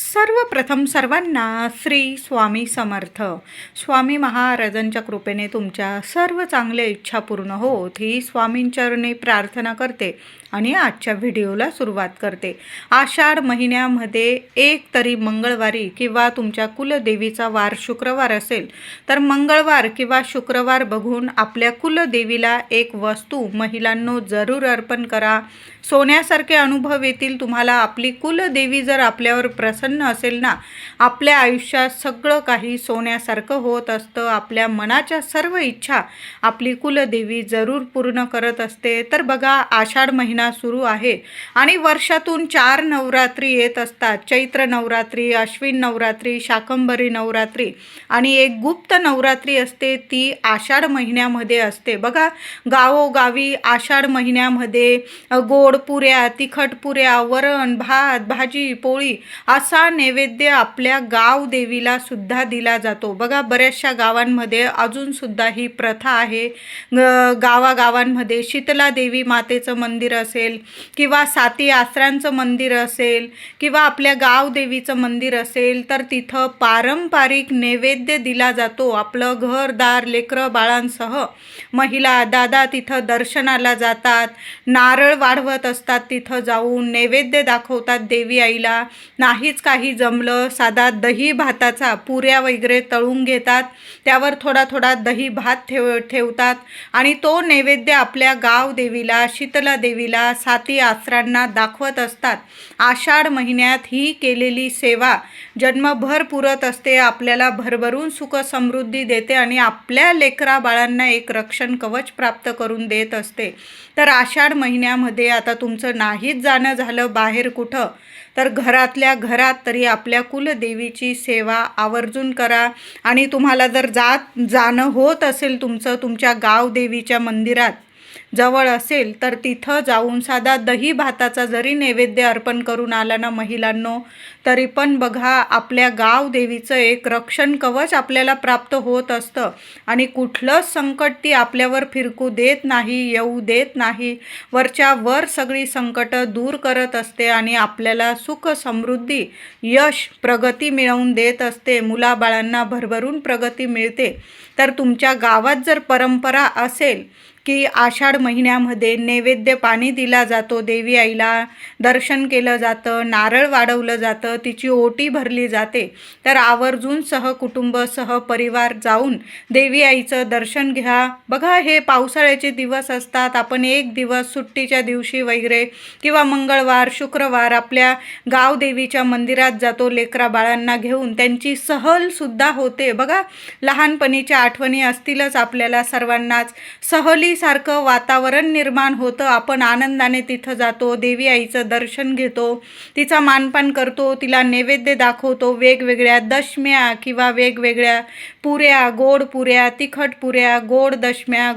सर्वप्रथम सर्वांना श्री स्वामी समर्थ. स्वामी महाराजांच्या कृपेने तुमच्या सर्व चांगल्या इच्छा पूर्ण होत ही स्वामींचरणी प्रार्थना करते आणि आजच्या व्हिडिओला सुरुवात करते. आषाढ महिन्यामध्ये एक तरी मंगळवारी किंवा तुमच्या कुलदेवीचा वार शुक्रवार असेल तर मंगळवार किंवा शुक्रवार बघून आपल्या कुलदेवीला एक वस्तू महिलांनो जरूर अर्पण करा. सोन्यासारखे अनुभव येतील तुम्हाला. आपली कुलदेवी जर आपल्यावर प्रसन्न असेल ना, आपल्या आयुष्यात सगळं काही सोन्यासारखं होत असतं. आपल्या मनाच्या सर्व इच्छा आपली कुलदेवी जरूर पूर्ण करत असते. तर बघा, आषाढ महिना सुरू आहे आणि वर्षातून 4 नवरात्री येत असतात. चैत्र नवरात्री, अश्विन नवरात्री, शाकंभरी नवरात्री आणि एक गुप्त नवरात्री असते, ती आषाढ महिन्यामध्ये असते. बघा, गावोगावी आषाढ महिन्यामध्ये गोड पुऱ्या, तिखट पुऱ्या, वरण भात, भाजी पोळी असा नैवेद्य आपल्या गाव देवीला सुद्धा दिला जातो. बघा, बऱ्याचशा गावांमध्ये अजून सुद्धा ही प्रथा आहे. गावागावांमध्ये शीतला देवी मातेचं मंदिर असेल किंवा साती आसरांचं मंदिर असेल किंवा आपल्या गाव देवीचं मंदिर असेल तर तिथं पारंपरिक नैवेद्य दिला जातो. आपलं घरदार लेकरं बाळांसह महिला दादा तिथं दर्शनाला जातात, नारळ वाढवत असतात, तिथं जाऊन नैवेद्य दाखवतात देवी आईला. नाहीच काही जमलं, साधा दही भाताचा पुऱ्या वगैरे तळून घेतात, त्यावर थोडा थोडा दही भात ठेवतात आणि तो नैवेद्य आपल्या गाव देवीला, शीतला देवीला, साती आसरांना दाखवत असतात. आषाढ महिन्यात ही केलेली सेवा जन्मभर पुरत असते, आपल्याला भरभरून सुख समृद्धी देते आणि आपल्या लेकरा बाळांना एक रक्षण कवच प्राप्त करून देत असते. तर आषाढ महिन्यामध्ये आता तुमचं नाहीच जाणं झालं बाहेर कुठं, तर घरातल्या घरात तरी आपल्या कुलदेवीची सेवा आवर्जून करा. आणि तुम्हाला जर जाणं होत असेल तुमचं तुमच्या गावदेवीच्या मंदिरात जवळ असेल तर तिथं जाऊन साधा दही भाताचा जरी नैवेद्य अर्पण करून आला ना महिलांनो, तरी पण बघा आपल्या गाव देवीचं एक रक्षण कवच आपल्याला प्राप्त होत असतं आणि कुठलंच संकट ती आपल्यावर फिरकू देत नाही, येऊ देत नाही. वरच्या वर सगळी संकटं दूर करत असते आणि आपल्याला सुख समृद्धी, यश, प्रगती मिळवून देत असते. मुलाबाळांना भरभरून प्रगती मिळते. तर तुमच्या गावात जर परंपरा असेल की आषाढ महिन्यामध्ये नैवेद्य पाणी दिला जातो, देवी आईला दर्शन केलं जातं, नारळ वाढवलं जातं, तिची ओटी भरली जाते, तर आवर्जून सहकुटुंब सहपरिवार जाऊन देवी आईचं दर्शन घ्या. बघा, हे पावसाळ्याचे दिवस असतात, आपण एक दिवस सुट्टीच्या दिवशी वगैरे किंवा मंगळवार शुक्रवार आपल्या गावदेवीच्या मंदिरात जातो लेकरा बाळांना घेऊन, त्यांची सहलसुद्धा होते. बघा, लहानपणीच्या आठवणी असतीलच आपल्याला सर्वांनाच. सारखं वातावरण निर्माण होतं, आपण आनंदाने तिथं जातो, देवी आईचं दर्शन घेतो, तिचा मानपान करतो, तिला नैवेद्य दाखवतो. वेगवेगळ्या दशम्या किंवा वेगवेगळ्या पुऱ्या, गोड पुऱ्या, तिखट पुऱ्या, गोड दशम्या,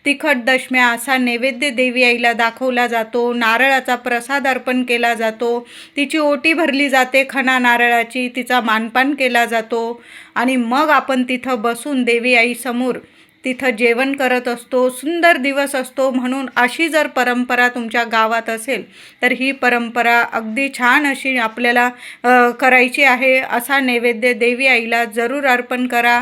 तिखट दशम्या असा नैवेद्य देवी आईला दाखवला जातो. नारळाचा प्रसाद अर्पण केला जातो, तिची ओटी भरली जाते खणा नारळाची, तिचा मानपान केला जातो आणि मग आपण तिथं बसून देवी आईसमोर तिथं जेवण करत असतो. सुंदर दिवस असतो. म्हणून अशी जर परंपरा तुमच्या गावात असेल तर ही परंपरा अगदी छान अशी आपल्याला करायची आहे. असा नैवेद्य देवी आईला जरूर अर्पण करा.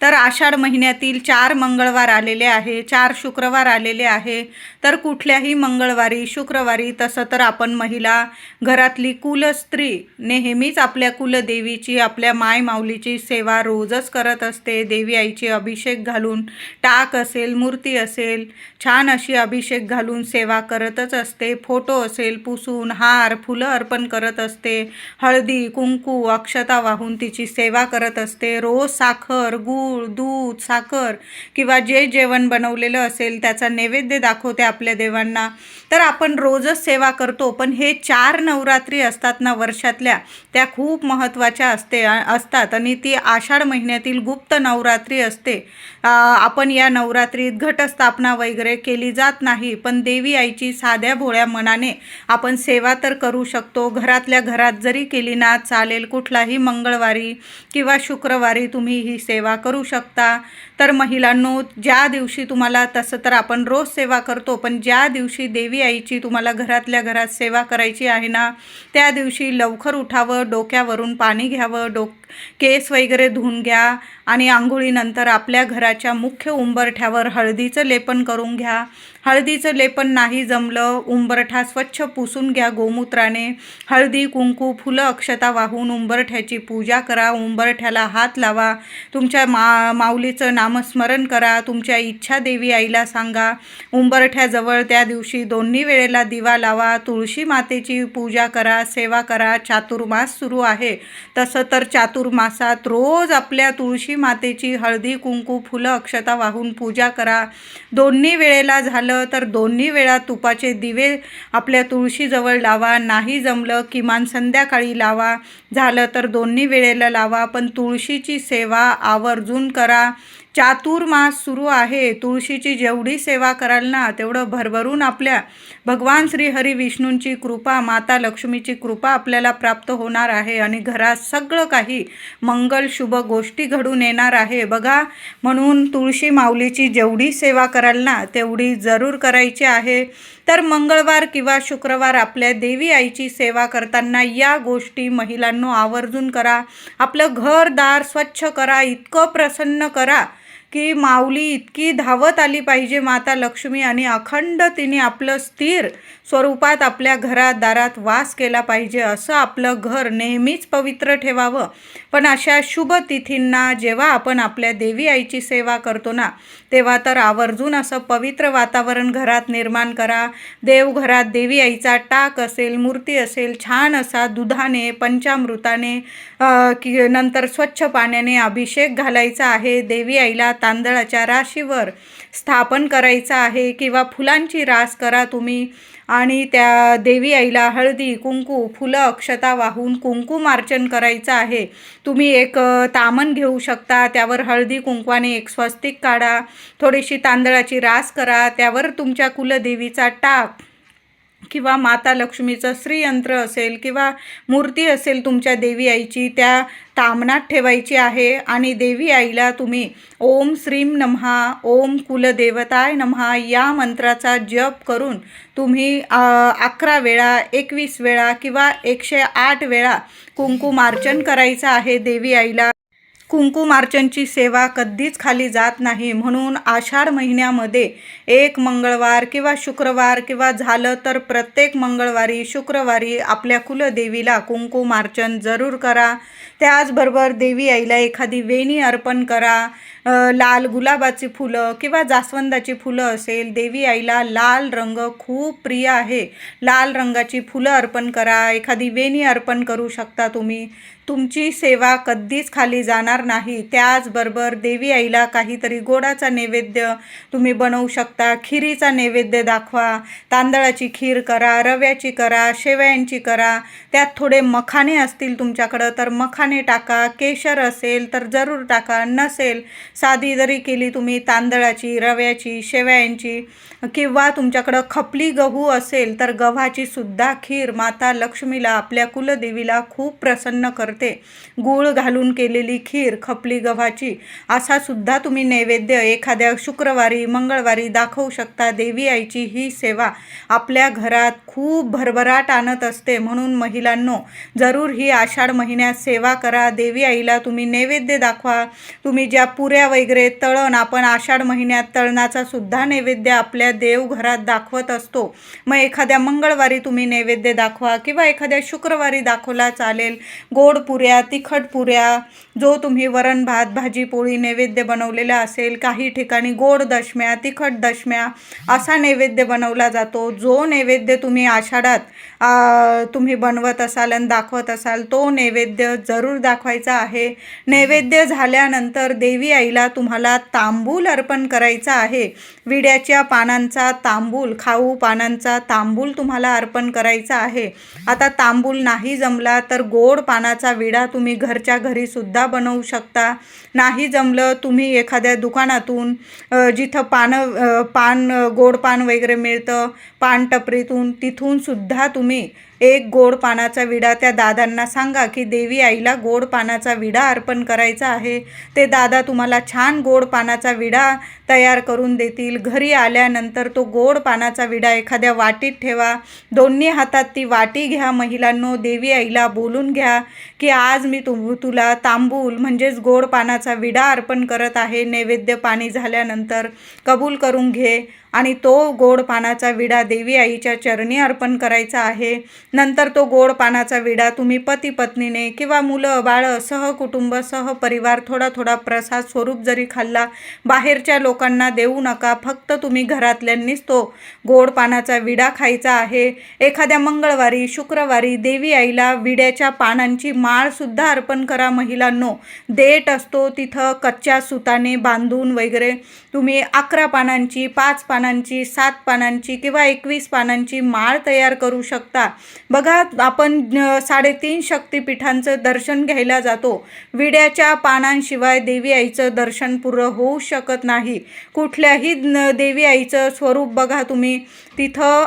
तर आषाढ महिन्यातील 4 मंगळवार आलेले आहे, 4 शुक्रवार आलेले आहे. तर कुठल्याही मंगळवारी शुक्रवारी तसं तर आपण महिला घरातली कुलस्त्री नेहमीच आपल्या कुलदेवीची, आपल्या मायमाऊलीची सेवा रोजच करत असते. देवी आईची अभिषेक घालून, टाक असेल, मूर्ती असेल, छान अशी अभिषेक घालून सेवा करतच असते. फोटो असेल पुसून, हार फुलं अर्पण करत असते. हळदी कुंकू अक्षता वाहून तिची सेवा करत असते. रोज साखर, गूळ, दूध, साखर किंवा जे जेवण बनवलेलं असेल त्याचा नैवेद्य दाखवते आपल्या देवांना. तर आपण रोजच सेवा करतो, पण हे 4 नवरात्री असतात ना वर्षातल्या, त्या खूप महत्त्वाच्या असतात आणि ती आषाढ महिन्यातील गुप्त नवरात्री असते. आपण या नवरात्रीत घटस्थापना वगैरे केली जात नाही, पण देवी आईची साध्या भोळ्या मनाने आपण सेवा तर करू शकतो. घरातल्या घरात जरी केली ना चालेल. कुठलाही मंगळवारी किंवा शुक्रवारी तुम्ही ही सेवा करू करू शकता. तर महिलांनो, ज्या दिवशी तुम्हाला, तसं तर आपण रोज सेवा करतो, पण ज्या दिवशी देवी आईची तुम्हाला घरातल्या घरात सेवा करायची आहे ना, त्या दिवशी लवकर उठावं, डोक्यावरून पाणी घ्यावं, केस वगैरे धुवून घ्या आणि आंघोळीनंतर आपल्या घराच्या मुख्य उंबरठ्यावर हळदीचं लेपन करून घ्या. हळदीचं लेपन नाही जमलं, उंबरठा स्वच्छ पुसून घ्या गोमूत्राने. हळदी, कुंकू, फुलं, अक्षता वाहून उंबरठ्याची पूजा करा. उंबरठ्याला हात लावा. तुमच्या माऊलीचं नामस्मरण करा. तुमच्या इच्छा देवी आईला सांगा. उंबरठ्याजवळ त्या दिवशी दोन्ही वेळेला दिवा लावा. तुळशी मातेची पूजा करा, सेवा करा. चातुर्मास सुरू आहे, तसं तर चातुर्मासात रोज आपल्या तुळशी मातेची हळदी, कुंकू, फुलं, अक्षता वाहून पूजा करा. दोन्ही वेळेला झालं तर दोन्ही वेळा तुपाचे दिवे आपल्या तुळशीजवळ लावा. नाही जमलं किमान संध्याकाळी लावा. झालं तर दोन्ही वेळेला लावा, पण तुळशीची सेवा आवर्जून करा. चातुर्मास सुरू आहे. तुळशीची जेवढी सेवा कराल ना, तेवढं भरभरून आपल्या भगवान श्री हरी विष्णूंची कृपा, माता लक्ष्मीची कृपा आपल्याला प्राप्त होणार आहे आणि घरात सगळं काही मंगल शुभ गोष्टी घडून येणार आहे बघा. म्हणून तुळशी माऊलीची जेवढी सेवा कराल ना, तेवढी जरूर करायची आहे. तर मंगळवार किंवा शुक्रवार आपल्या देवी आईची सेवा करताना या गोष्टी महिलांनो आवर्जून करा. आपलं घरदार स्वच्छ करा, इतकं प्रसन्न करा की माऊली इतकी धावत आली पाहिजे माता लक्ष्मी, आणि अखंड तिने आपलं स्थिर स्वरूपात आपल्या घरात दारात वास केला पाहिजे. असं आपलं घर नेहमीच पवित्र ठेवावं. पण अशा शुभ तिथींना जेव्हा आपण आपल्या देवी आईची सेवा करतो ना, तेव्हा तर आवर्जून असं पवित्र वातावरण घरात निर्माण करा. देवघरात देवी आईचा टाक असेल, मूर्ती असेल, छान असा दुधाने, पंचामृताने नंतर स्वच्छ पाण्याने अभिषेक घालायचा आहे. देवी आईला तांदळाच्या राशीवर स्थापन करायचं आहे किंवा फुलांची रास करा तुम्ही, आणि त्या देवी आईला हळदी, कुंकू, फुलं, अक्षता वाहून कुंकुमार्चन करायचं आहे. तुम्ही एक तामण घेऊ शकता, त्यावर हळदी कुंकवाने एक स्वस्तिक काढा, थोडीशी तांदळाची रास करा, त्यावर तुमच्या कुलदेवीचा टाक किंवा माता लक्ष्मीचं श्रीयंत्र असेल किंवा मूर्ती असेल तुमच्या देवी आईची, त्या तामणात ठेवायची आहे. आणि देवी आईला तुम्ही ओम श्रीम नमः, ओम कुलदेवताय नमः या मंत्राचा जप करून तुम्ही 11 वेळा, 21 वेळा किंवा 108 वेळा कुंकुमार्चन करायचं आहे देवी आईला. कुंकुमार्चनची सेवा कधीच खाली जात नाही. म्हणून आषाढ महिन्यामध्ये एक मंगळवार किंवा शुक्रवार किंवा झालं तर प्रत्येक मंगळवारी, शुक्रवारी आपल्या कुलदेवीला कुंकुमार्चन जरूर करा. त्याचबरोबर देवी आईला एखादी वेणी अर्पण करा. लाल गुलाबाची फुलं किंवा जास्वंदाची फुलं असेल, देवी आईला लाल रंग खूप प्रिय आहे. लाल रंगाची फुलं अर्पण करा. एखादी वेणी अर्पण करू शकता तुम्ही. तुमची सेवा कधीच खाली जाणार नाही. त्याचबरोबर देवी आईला काहीतरी गोडाचा नैवेद्य तुम्ही बनवू शकता. खिरीचा नैवेद्य दाखवा. तांदळाची खीर करा, रव्याची करा, शेवयांची करा. त्यात थोडे मखाणे असतील तुमच्याकडं तर मखाणे टाका. केशर असेल तर जरूर टाका. नसेल, साधी जरी केली तुम्ही तांदळाची, रव्याची, शेवयांची, किंवा तुमच्याकडं खपली गहू असेल तर गव्हाची सुद्धा खीर माता लक्ष्मीला, आपल्या कुलदेवीला खूप प्रसन्न करते. गूळ घालून केलेली खीर खपली गव्हाची, असा सुद्धा तुम्ही नैवेद्य एखाद्या शुक्रवारी, मंगळवारी दाखवू शकता. देवी आईची ही सेवा आपल्या घरात खूप भरभराट आणत असते. म्हणून महिलांनो, जरूर ही आषाढ महिन्यात सेवा करा. देवी आईला तुम्ही नैवेद्य दाखवा. तुम्ही ज्या पुऱ्या वगैरे तळण, आपण आषाढ महिन्यात तळणाचा सुद्धा नैवेद्य आपल्या देवघरात दाखवत असतो. मग एखाद्या मंगळवारी तुम्ही नैवेद्य दाखवा किंवा एखाद्या शुक्रवारी दाखवला चालेल. गोड पुऱ्या, तिखट पुऱ्या, जो तुम्ही वरण भात, भाजी पोळी नैवेद्य बनवलेला असेल. काही ठिकाणी गोड दशम्या, तिखट दशम्या असा नैवेद्य बनवला जातो. जो नैवेद्य तुम्ही आषाढात तुम्ही बनवत असाल आणि दाखवत असाल, तो नैवेद्य जरूर दाखवायचा आहे. नैवेद्य झाल्यानंतर देवी आईला तुम्हाला तांबूल अर्पण करायचा आहे. विड्याच्या पानांचा तांबूल, खाऊ पानांचा तांबूल तुम्हाला अर्पण करायचा आहे. आता तांबूल नाही जमला तर गोड पानाचा विडा तुम्ही घरच्या घरी सुद्धा बनवू शकता. नाही जमलं, तुम्ही एखाद्या दुकानातून जिथं पान गोड पान वगैरे मिळतं, पान टपरीतून, तिथून सुद्धा तुम्ही एक गोड पानाचा विडा त्या दादांना सांगा की देवी आईला गोड पानाचा विडा अर्पण करायचा आहे. ते दादा तुम्हाला छान गोड पानाचा विडा तयार करून देतील. घरी आल्यानंतर तो गोड पानाचा विडा एखाद्या वाटीत ठेवा. दोन्ही हातात ती वाटी घ्या. महिलांनो, देवी आईला बोलून घ्या की आज मी तुला तांबूल म्हणजेच गोड पानाचा विडा अर्पण करत आहे. नैवेद्य पाणी झाल्यानंतर कबूल करून घे आणि तो गोड पानाचा विडा देवी आईच्या चरणी अर्पण करायचा आहे. नंतर तो गोड पानाचा विडा तुम्ही पती पत्नीने किंवा मुलं बाळं सहकुटुंब सहपरिवार थोडा थोडा प्रसाद स्वरूप जरी खाल्ला, बाहेरच्या लोकांना देऊ नका. फक्त तुम्ही घरातल्यांनीच तो गोड पानाचा विडा खायचा आहे. एखाद्या मंगळवारी शुक्रवारी देवी आईला विड्याच्या पानांची माळसुद्धा अर्पण करा. महिलांनो, देठ असतो तिथं कच्च्या सुताने बांधून वगैरे तुम्ही 11 पानांची 5 पानांची 7 पानांची किंवा 21 पानांची माळ तयार करू शकता. बघा, आपण 3.5 शक्तिपीठांचं दर्शन घ्यायला जातो. विड्याच्या पानांशिवाय देवी आईचं दर्शन पुरं होऊ शकत नाही. कुठल्याही देवी आईचं स्वरूप बघा तुम्ही, तिथं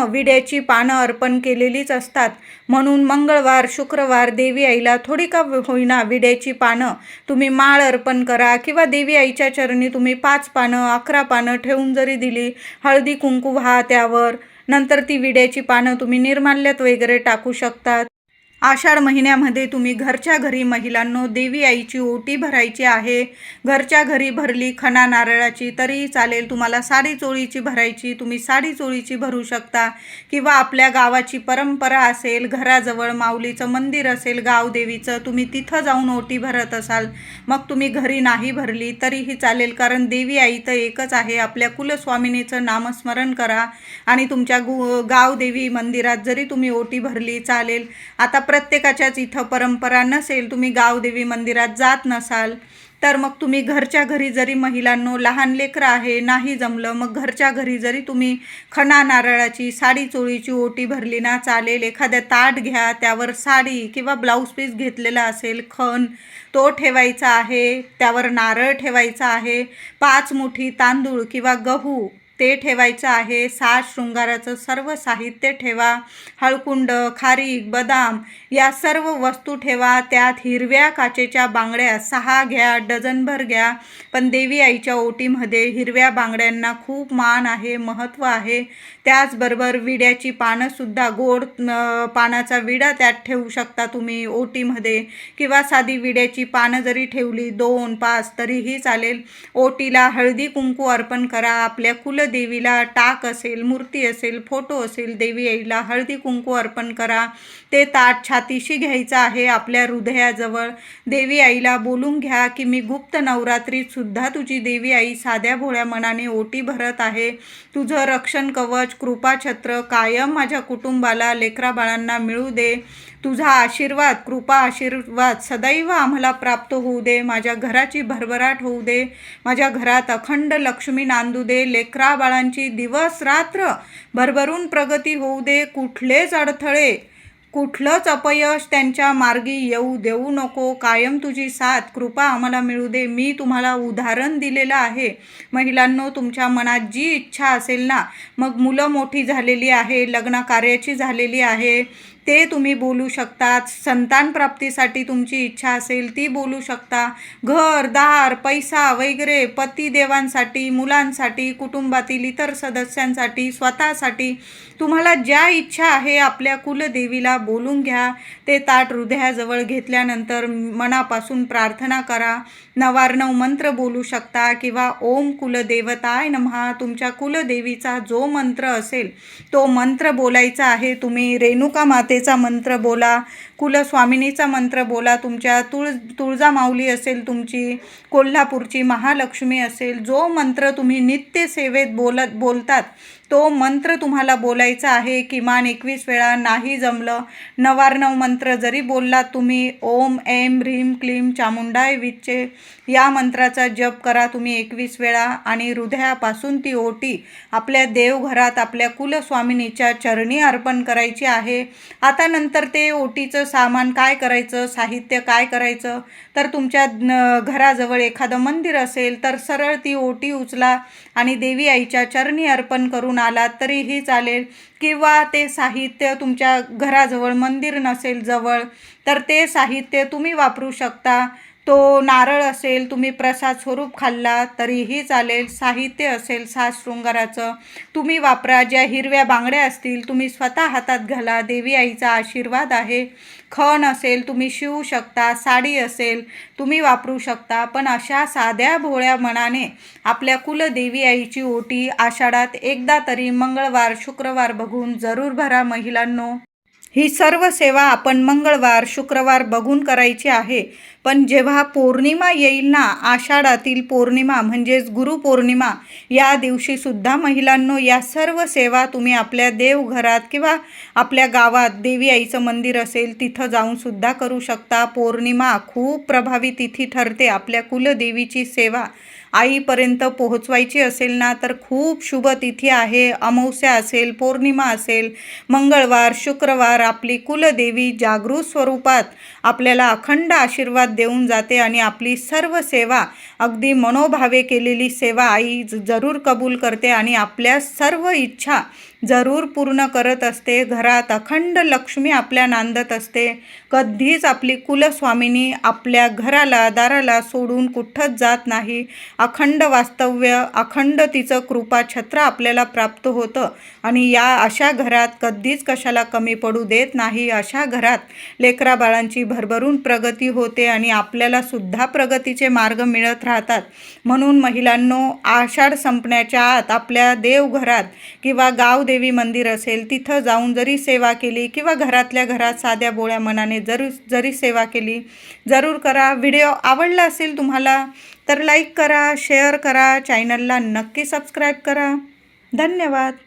विड्याची पानं अर्पण केलेलीच असतात. म्हणून मंगळवार शुक्रवार देवी आईला थोडी का होईना विड्याची पानं तुम्ही माळ अर्पण करा किंवा देवी आईच्या चरणी तुम्ही 5 पानं 11 पानं ठेवून जरी दिली, हळदी कुंकू व्हा त्यावर. नंतर ती विड्याची पानं तुम्ही निर्माल्यात वगैरे टाकू शकतात. आषाढ महिन्यामध्ये तुम्ही घरच्या घरी महिलांनो देवी आईची ओटी भरायची आहे. घरच्या घरी भरली खणा नारळाची तरी चालेल. तुम्हाला साडी चोळीची भरायची, तुम्ही साडी चोळीची भरू शकता. किंवा आपल्या गावाची परंपरा असेल, घराजवळ माऊलीचं मंदिर असेल गावदेवीचं, तुम्ही तिथं जाऊन ओटी भरत असाल, मग तुम्ही घरी नाही भरली तरीही चालेल. कारण देवी आई तर एकच आहे. आपल्या कुलस्वामिनीचं नामस्मरण करा आणि तुमच्या गावदेवी मंदिरात जरी तुम्ही ओटी भरली चालेल. आता प्रत्येकाच्याच इथं परंपरा नसेल, तुम्ही गावदेवी मंदिरात जात नसाल, तर मग तुम्ही घरच्या घरी जरी महिलांनो लहान लेकरं आहे नाही जमलं, मग घरच्या घरी जरी तुम्ही खणा नारळाची साडी चोळीची ओटी भरली ना चालेल. एखाद्या ताट घ्या, त्यावर साडी किंवा ब्लाऊज पीस घेतलेला असेल खण तो ठेवायचा आहे. त्यावर नारळ ठेवायचा आहे. 5 मुठी तांदूळ किंवा गहू ते ठेवायचं आहे. साज शृंगाराचं सर्व साहित्य ठेवा. हळकुंड, खारीक, बदाम या सर्व वस्तू ठेवा. त्यात हिरव्या काचेच्या बांगड्या 6 घ्या, डझनभर घ्या. पण देवी आईच्या ओटीमध्ये हिरव्या बांगड्यांना खूप मान आहे, महत्त्व आहे. त्याचबरोबर विड्याची पानंसुद्धा गोड पानाचा विडा त्यात ठेवू शकता तुम्ही ओटीमध्ये, किंवा साधी विड्याची पानं जरी ठेवली 2-5 तरीही चालेल. ओटीला हळदी कुंकू अर्पण करा. आपल्या कुलदेवीला टाक असेल, मूर्ती असेल, फोटो असेल, देवी आईला हळदी कुंकू अर्पण करा. ते ताट छातीशी घ्यायचं आहे आपल्या हृदयाजवळ. देवी आईला बोलून घ्या की मी गुप्त नवरात्रीत सुद्धा तुझी देवी आई साध्या भोळ्या मनाने ओटी भरत आहे. तुझं रक्षण कवच कृपाछत्र कायम माझ्या कुटुंबाला लेकरा बाळांना मिळू दे. तुझा आशीर्वाद कृपा आशीर्वाद सदैव आम्हाला प्राप्त होऊ दे. माझ्या घराची भरभराट होऊ दे. माझ्या घरात अखंड लक्ष्मी नांदू दे. लेकरा बाळांची दिवस रात्र भरभरून प्रगती होऊ दे. कुठलेच अडथळे कुठलंच अपयश त्यांच्या मार्गी येऊ देऊ नको. कायम तुझी साथ कृपा आम्हाला मिळू दे. मी तुम्हाला उदाहरण दिलेलं आहे. महिलांनो, तुमच्या मनात जी इच्छा असेल ना, मग मुलं मोठी झालेली आहे, लग्न कार्याची झालेली आहे, ते तुम्ही बोलू शकता. संतान प्राप्तीसाठी तुमची इच्छा असेल ती बोलू शकता. घर दार पैसा वगैरे पतिदेवांसाठी, मुलांसाठी, कुटुंबातील इतर सदस्यांसाठी, स्वतःसाठी तुम्हाला ज्या इच्छा आहे आपल्या कुलदेवीला बोलून घ्या. ते ताट हृदयाजवळ घेतल्यानंतर मनापासून प्रार्थना करा. 9 मंत्र बोलू शकता किंवा ओम कुलदेवताय नमः तुमच्या कुलदेवीचा जो मंत्र असेल तो मंत्र बोलायचा आहे. तुम्ही रेणुका मातेचा मंत्र बोला, कुलस्वामिनीचा मंत्र बोला, तुमच्या तुळजामाऊली असेल, तुमची कोल्हापूरची महालक्ष्मी असेल, जो मंत्र तुम्ही नित्यसेवेत बोलतात तो मंत्र तुम्हाला बोलायचा आहे किमान 21 वेळा. नाही जमलं 9 मंत्र जरी बोललात तुम्ही, ओम ऐं ह्रीं क्लीं चामुंडाय विच्चे या मंत्राचा जप करा तुम्ही 21 वेळा आणि हृदयापासून ती ओटी आपल्या देवघरात आपल्या कुलस्वामिनीच्या चरणी अर्पण करायची आहे. आता नंतर ते ओटीचं सामान काय करायचं, साहित्य काय करायचं, तर तुमच्या घराजवळ एखादं मंदिर असेल तर सरळ ती ओटी उचला आणि देवी आईच्या चरणी अर्पण करून आलात तरीही चालेल. किंवा ते साहित्य तुमच्या घराजवळ मंदिर नसेल जवळ तर ते साहित्य तुम्ही वापरू शकता. तो नारळ असेल, तुम्ही प्रसाद स्वरूप खाल्ला तरीही चालेल. साहित्य असेल साज शृंगाराचं तुम्ही वापरा. ज्या हिरव्या बांगड्या असतील तुम्ही स्वतः हातात घाला, देवी आईचा आशीर्वाद आहे. खण असेल तुम्ही शिवू शकता, साडी असेल तुम्ही वापरू शकता. पण अशा साध्या भोळ्या मनाने आपल्या कुलदेवी आईची ओटी आषाढात एकदा तरी मंगळवार शुक्रवार बघून जरूर भरा महिलांनो. ही सर्व सेवा आपण मंगळवार शुक्रवार बघून करायची आहे. पण जेव्हा पौर्णिमा येईल ना, आषाढातील पौर्णिमा म्हणजेच गुरुपौर्णिमा, या दिवशीसुद्धा महिलांनो या सर्व सेवा तुम्ही आपल्या देवघरात किंवा आपल्या गावात देवी आईचं मंदिर असेल तिथं जाऊनसुद्धा करू शकता. पौर्णिमा खूप प्रभावी तिथी ठरते. आपल्या कुलदेवीची सेवा आईपर्यंत पोहोचवायची असेल ना तर खूप शुभ तिथी आहे. अमावस्या असेल, पौर्णिमा असेल, मंगळवार शुक्रवार आपली कुलदेवी जागृत स्वरूपात आपल्याला अखंड आशीर्वाद देऊन जाते आणि आपली सर्व सेवा अगदी मनोभावे केलेली सेवा आई जरूर कबूल करते आणि आपल्या सर्व इच्छा जरूर पूर्ण करत असते. घरात अखंड लक्ष्मी आपल्या नांदत असते. कधीच आपली कुलस्वामिनी आपल्या घराला दाराला सोडून कुठंच जात नाही. अखंड वास्तव्य, अखंड तिचं कृपा छत्र आपल्याला प्राप्त होतं आणि या अशा घरात कधीच कशाला कमी पडू देत नाही. अशा घरात लेकराबाळांची भरभरून प्रगती होते आणि आपल्याला सुद्धा प्रगतीचे मार्ग मिळत राहतात. म्हणून महिलांनो, आषाढ संपण्याच्या आत आपल्या देवघरात किंवा गावदेवी मंदिर असेल तिथं जाऊन जरी सेवा केली किंवा घरातल्या घरात साध्या बोळ्या मनाने जरी सेवा केली जरूर करा. व्हिडिओ आवडला असेल तुम्हाला तर लाईक करा, शेअर करा, चॅनलला नक्की सबस्क्राईब करा. धन्यवाद.